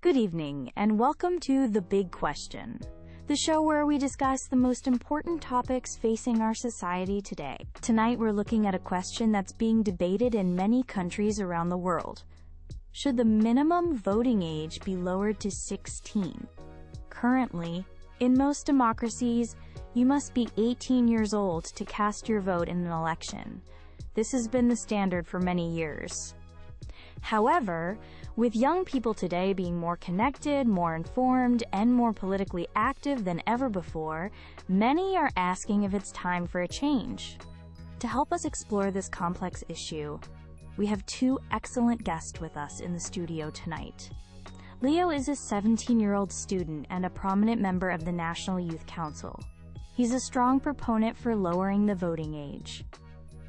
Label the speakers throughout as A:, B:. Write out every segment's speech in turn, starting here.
A: Good evening, and welcome to The Big Question, the show where we discuss the most important topics facing our society today. Tonight, we're looking at a question that's being debated in many countries around the world. Should the minimum voting age be lowered to 16? Currently, in most democracies, you must be 18 years old to cast your vote in an election. This has been the standard for many years. However, with young people today being more connected, more informed, and more politically active than ever before, many are asking if it's time for a change. To help us explore this complex issue, we have two excellent guests with us in the studio tonight. Leo is a 17-year-old student and a prominent member of the National Youth Council. He's a strong proponent for lowering the voting age.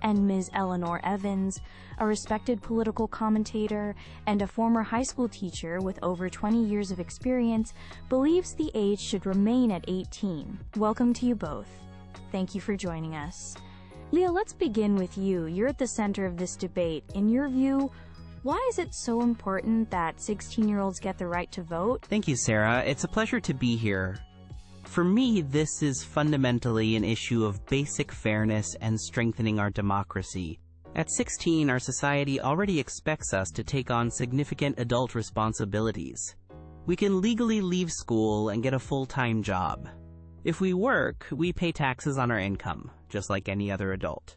A: And Ms. Eleanor Evans, a respected political commentator and a former high school teacher with over 20 years of experience, believes the age should remain at 18. Welcome to you both. Thank you for joining us. Leo, let's begin with you. You're at the center of this debate. In your view, why is it so important that 16-year-olds get the right to vote?
B: Thank you, Sarah. It's a pleasure to be here. For me, this is fundamentally an issue of basic fairness and strengthening our democracy. At 16, our society already expects us to take on significant adult responsibilities. We can legally leave school and get a full-time job. If we work, we pay taxes on our income, just like any other adult.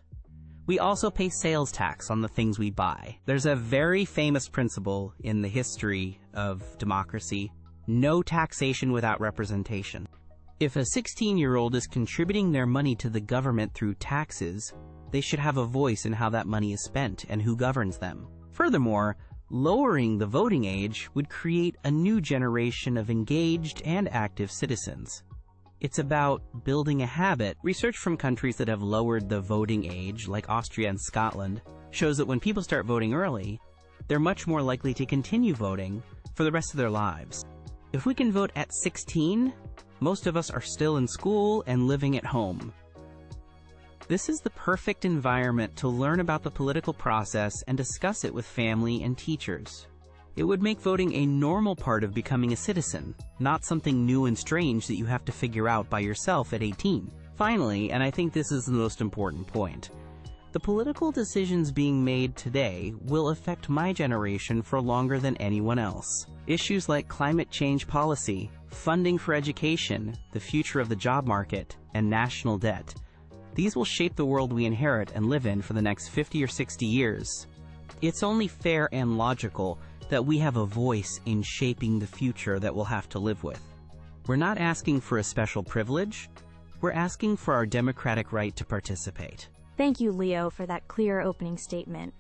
B: We also pay sales tax on the things we buy. There's a very famous principle in the history of democracy: no taxation without representation. If a 16-year-old is contributing their money to the government through taxes, they should have a voice in how that money is spent and who governs them. Furthermore, lowering the voting age would create a new generation of engaged and active citizens. It's about building a habit. Research from countries that have lowered the voting age, like Austria and Scotland, shows that when people start voting early, they're much more likely to continue voting for the rest of their lives. If we can vote at 16, most of us are still in school and living at home. This is the perfect environment to learn about the political process and discuss it with family and teachers. It would make voting a normal part of becoming a citizen, not something new and strange that you have to figure out by yourself at 18. Finally, and I think this is the most important point, the political decisions being made today will affect my generation for longer than anyone else. Issues like climate change policy, funding for education, the future of the job market, and national debt. These will shape the world we inherit and live in for the next 50 or 60 years. It's only fair and logical that we have a voice in shaping the future that we'll have to live with. We're not asking for a special privilege, we're asking for our democratic right to participate.
A: Thank you, Leo, for that clear opening statement.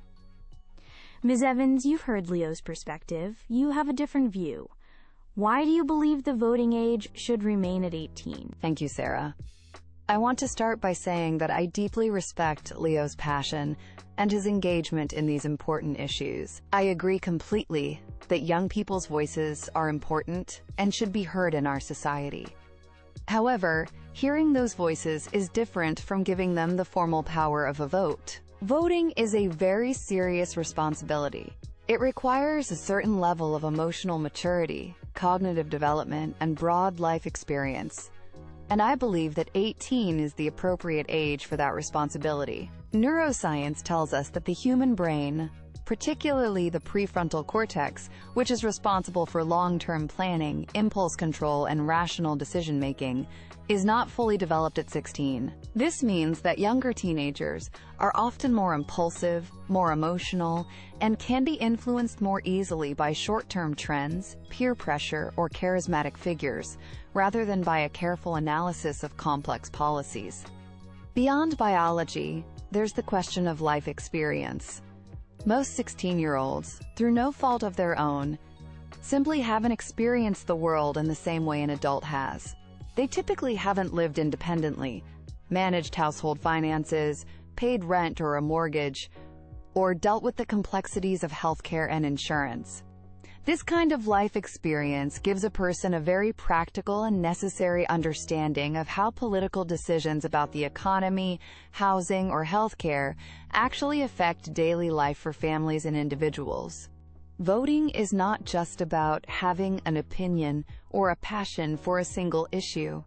A: Ms. Evans, you've heard Leo's perspective. You have a different view. Why do you believe the voting age should remain at 18?
C: Thank you, Sarah. I want to start by saying that I deeply respect Leo's passion and his engagement in these important issues. I agree completely that young people's voices are important and should be heard in our society. However, hearing those voices is different from giving them the formal power of a vote. Voting is a very serious responsibility. It requires a certain level of emotional maturity, cognitive development, and broad life experience. And I believe that 18 is the appropriate age for that responsibility. Neuroscience tells us that the human brain, particularly the prefrontal cortex, which is responsible for long-term planning, impulse control, and rational decision-making, is not fully developed at 16. This means that younger teenagers are often more impulsive, more emotional, and can be influenced more easily by short-term trends, peer pressure, or charismatic figures, rather than by a careful analysis of complex policies. Beyond biology, there's the question of life experience. Most 16-year-olds, through no fault of their own, simply haven't experienced the world in the same way an adult has. They typically haven't lived independently, managed household finances, paid rent or a mortgage, or dealt with the complexities of healthcare and insurance. This kind of life experience gives a person a very practical and necessary understanding of how political decisions about the economy, housing, or healthcare actually affect daily life for families and individuals. Voting is not just about having an opinion or a passion for a single issue.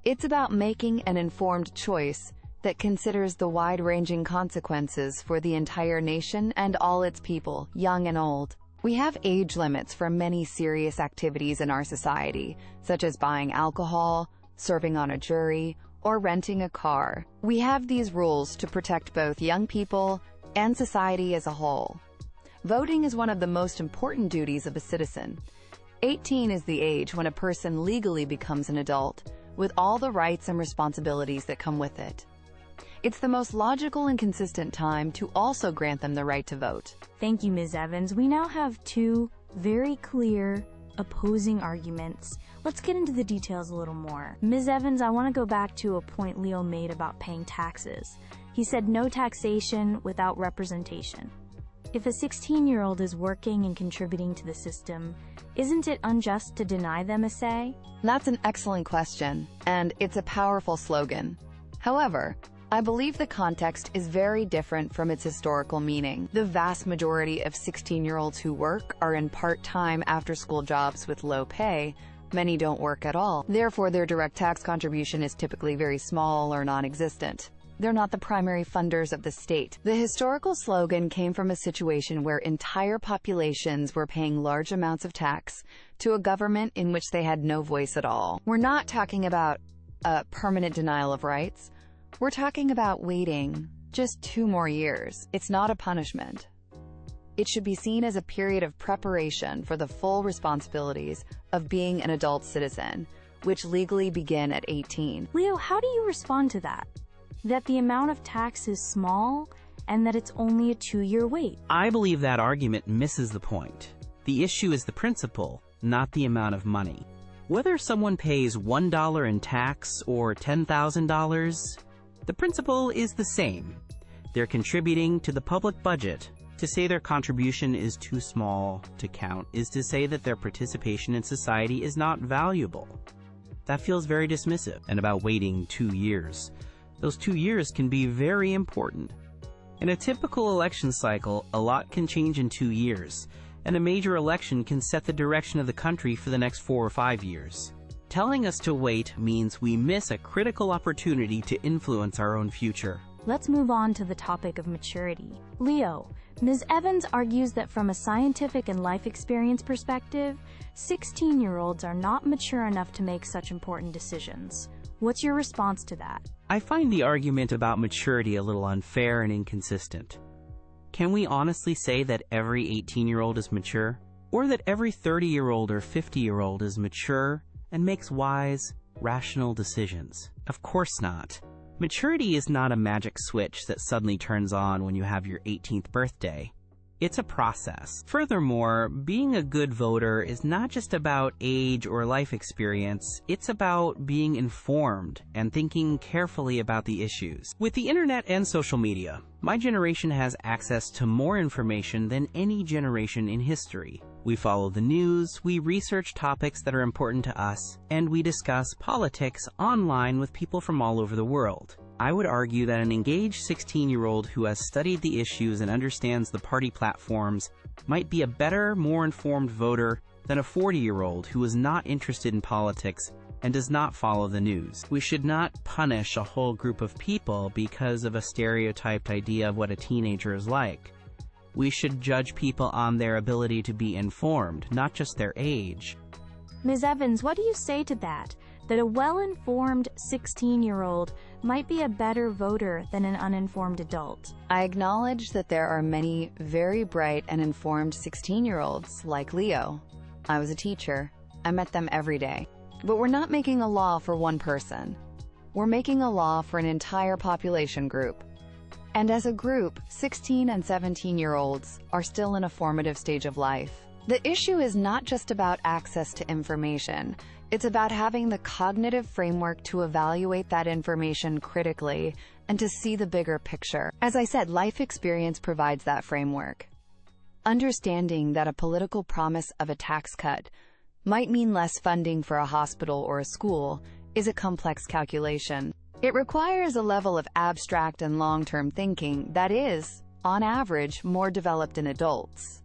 C: It's about making an informed choice that considers the wide-ranging consequences for the entire nation and all its people, young and old. We have age limits for many serious activities in our society, such as buying alcohol, serving on a jury, or renting a car. We have these rules to protect both young people and society as a whole. Voting is one of the most important duties of a citizen. 18 is the age when a person legally becomes an adult, with all the rights and responsibilities that come with it. It's the most logical and consistent time to also grant them the right to vote.
A: Thank you, Ms. Evans. We now have two very clear opposing arguments. Let's get into the details a little more. Ms. Evans, I want to go back to a point Leo made about paying taxes. He said no taxation without representation. If a 16-year-old is working and contributing to the system, isn't it unjust to deny them a say?
C: That's an excellent question, and it's a powerful slogan. However, I believe the context is very different from its historical meaning. The vast majority of 16-year-olds who work are in part-time after-school jobs with low pay. Many don't work at all. Therefore, their direct tax contribution is typically very small or non-existent. They're not the primary funders of the state. The historical slogan came from a situation where entire populations were paying large amounts of tax to a government in which they had no voice at all. We're not talking about a permanent denial of rights. We're talking about waiting just 2 more years. It's not a punishment. It should be seen as a period of preparation for the full responsibilities of being an adult citizen, which legally begin at 18.
A: Leo, how do you respond to that? That the amount of tax is small and that it's only a 2-year wait?
B: I believe that argument misses the point. The issue is the principle, not the amount of money. Whether someone pays $1 in tax or $10,000, the principle is the same. They're contributing to the public budget. To say their contribution is too small to count is to say that their participation in society is not valuable. That feels very dismissive. And about waiting 2 years. Those 2 years can be very important. In a typical election cycle, a lot can change in 2 years, and a major election can set the direction of the country for the next 4 or 5 years. Telling us to wait means we miss a critical opportunity to influence our own future.
A: Let's move on to the topic of maturity. Leo, Ms. Evans argues that from a scientific and life experience perspective, 16-year-olds are not mature enough to make such important decisions. What's your response to that?
B: I find the argument about maturity a little unfair and inconsistent. Can we honestly say that every 18-year-old is mature? Or that every 30-year-old or 50-year-old is mature and makes wise, rational decisions? Of course not. Maturity is not a magic switch that suddenly turns on when you have your 18th birthday. It's a process. Furthermore, being a good voter is not just about age or life experience, it's about being informed and thinking carefully about the issues. With the internet and social media, my generation has access to more information than any generation in history. We follow the news, we research topics that are important to us, and we discuss politics online with people from all over the world. I would argue that an engaged 16-year-old who has studied the issues and understands the party platforms might be a better, more informed voter than a 40-year-old who is not interested in politics and does not follow the news. We should not punish a whole group of people because of a stereotyped idea of what a teenager is like. We should judge people on their ability to be informed, not just their age.
A: Ms. Evans, what do you say to that? That a well-informed 16-year-old might be a better voter than an uninformed adult?
C: I acknowledge that there are many very bright and informed 16-year-olds like Leo. I was a teacher. I met them every day. But we're not making a law for one person. We're making a law for an entire population group. And as a group, 16 and 17-year-olds are still in a formative stage of life. The issue is not just about access to information. It's about having the cognitive framework to evaluate that information critically and to see the bigger picture. As I said, life experience provides that framework. Understanding that a political promise of a tax cut might mean less funding for a hospital or a school is a complex calculation. It requires a level of abstract and long-term thinking that is, on average, more developed in adults.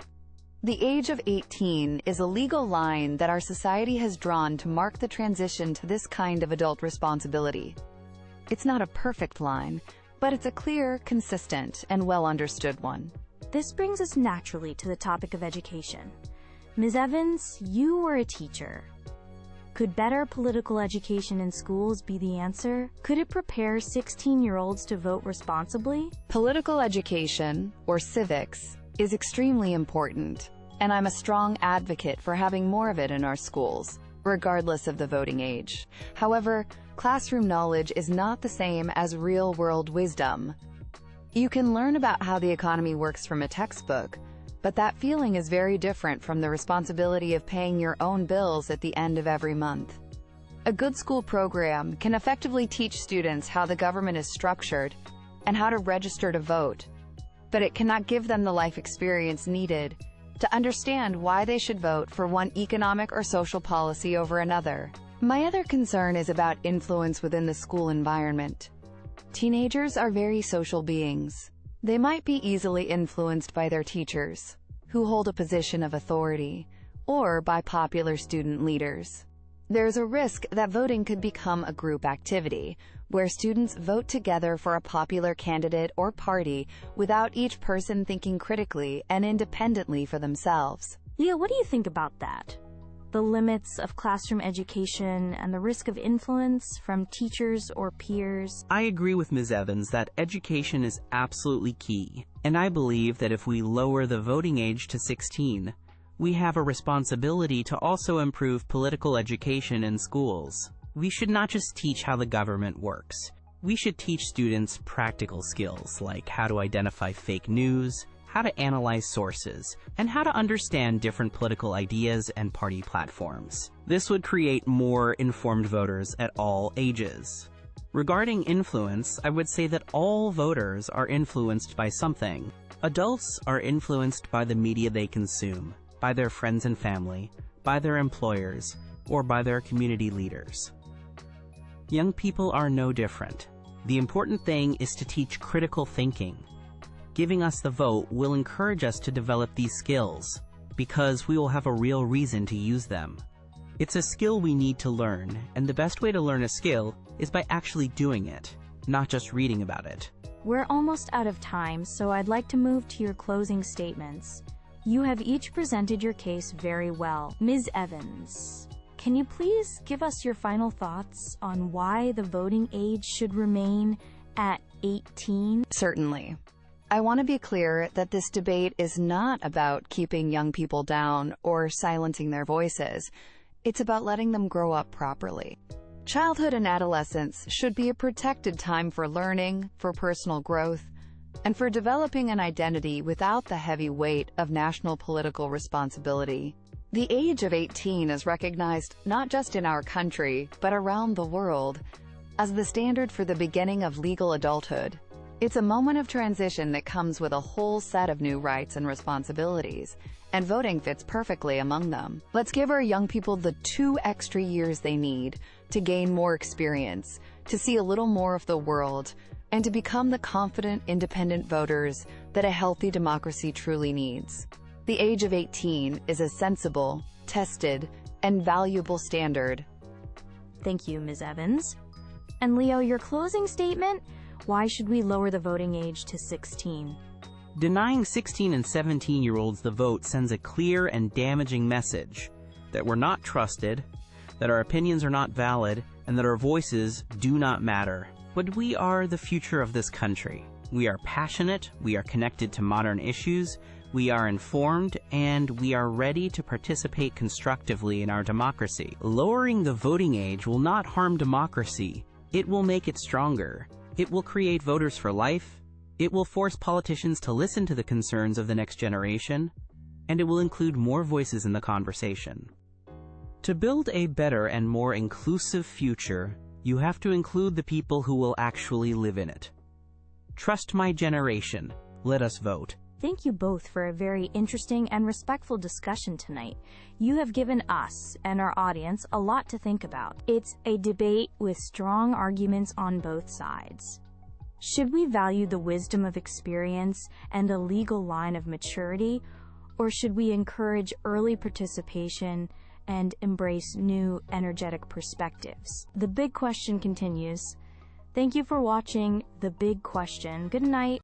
C: The age of 18 is a legal line that our society has drawn to mark the transition to this kind of adult responsibility. It's not a perfect line, but it's a clear, consistent, and well-understood one.
A: This brings us naturally to the topic of education. Ms. Evans, you were a teacher. Could better political education in schools be the answer? Could it prepare 16-year-olds to vote responsibly?
C: Political education, or civics, is extremely important, and I'm a strong advocate for having more of it in our schools, regardless of the voting age. However, classroom knowledge is not the same as real-world wisdom. You can learn about how the economy works from a textbook, but that feeling is very different from the responsibility of paying your own bills at the end of every month. A good school program can effectively teach students how the government is structured and how to register to vote, but it cannot give them the life experience needed to understand why they should vote for one economic or social policy over another. My other concern is about influence within the school environment. Teenagers are very social beings. They might be easily influenced by their teachers, who hold a position of authority, or by popular student leaders. There's a risk that voting could become a group activity, where students vote together for a popular candidate or party without each person thinking critically and independently for themselves.
A: Leah, what do you think about that? The limits of classroom education and the risk of influence from teachers or peers?
B: I agree with Ms. Evans that education is absolutely key, and I believe that if we lower the voting age to 16, we have a responsibility to also improve political education in schools. We should not just teach how the government works. We should teach students practical skills like how to identify fake news, how to analyze sources, and how to understand different political ideas and party platforms. This would create more informed voters at all ages. Regarding influence, I would say that all voters are influenced by something. Adults are influenced by the media they consume, by their friends and family, by their employers, or by their community leaders. Young people are no different. The important thing is to teach critical thinking. Giving us the vote will encourage us to develop these skills, because we will have a real reason to use them. It's a skill we need to learn, and the best way to learn a skill is by actually doing it, not just reading about it.
A: We're almost out of time, so I'd like to move to your closing statements. You have each presented your case very well. Ms. Evans, can you please give us your final thoughts on why the voting age should remain at 18?
C: Certainly. I want to be clear that this debate is not about keeping young people down or silencing their voices. It's about letting them grow up properly. Childhood and adolescence should be a protected time for learning, for personal growth, and for developing an identity without the heavy weight of national political responsibility. The age of 18 is recognized not just in our country, but around the world, as the standard for the beginning of legal adulthood. It's a moment of transition that comes with a whole set of new rights and responsibilities, and voting fits perfectly among them. Let's give our young people the 2 extra years they need to gain more experience, to see a little more of the world, and to become the confident, independent voters that a healthy democracy truly needs. The age of 18 is a sensible, tested, and valuable standard.
A: Thank you, Ms. Evans. And Leo, your closing statement? Why should we lower the voting age to 16?
B: Denying 16 and 17-year-olds the vote sends a clear and damaging message that we're not trusted, that our opinions are not valid, and that our voices do not matter. But we are the future of this country. We are passionate, we are connected to modern issues, we are informed, and we are ready to participate constructively in our democracy. Lowering the voting age will not harm democracy. It will make it stronger. It will create voters for life. It will force politicians to listen to the concerns of the next generation, and it will include more voices in the conversation. To build a better and more inclusive future, you have to include the people who will actually live in it. Trust my generation. Let us vote.
A: Thank you both for a very interesting and respectful discussion tonight. You have given us and our audience a lot to think about. It's a debate with strong arguments on both sides. Should we value the wisdom of experience and a legal line of maturity, Or should we encourage early participation and embrace new, energetic perspectives? The big question continues. Thank you for watching The Big Question. Good night.